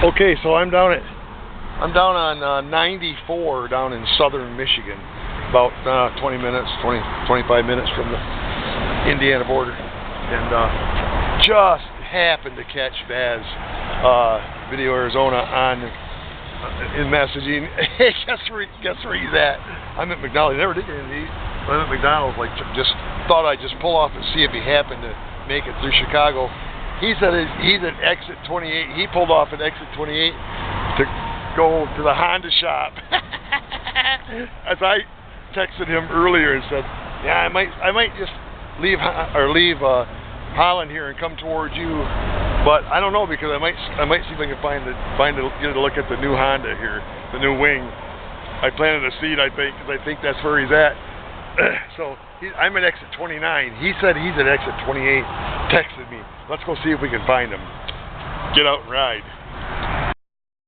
Okay, so I'm down on 94 down in southern Michigan, about 25 minutes from the Indiana border, and just happened to catch Baz VideoArizona on in messaging. Hey, guess where he's at? I'm at McDonald's. Never did any of these. I'm at McDonald's. Like, just thought I'd just pull off and see if he happened to make it through Chicago. He said he's at exit 28. He pulled off at exit 28 to go to the Honda shop. As I texted him earlier and said, yeah, I might just leave Holland here and come towards you, but I don't know, because I might see if I can get a look at the new Honda here, the new wing. I planted a seat, I think, because I think that's where he's at. So I'm at exit 29. He said he's at exit 28. Texted me. Let's go see if we can find him. Get out and ride.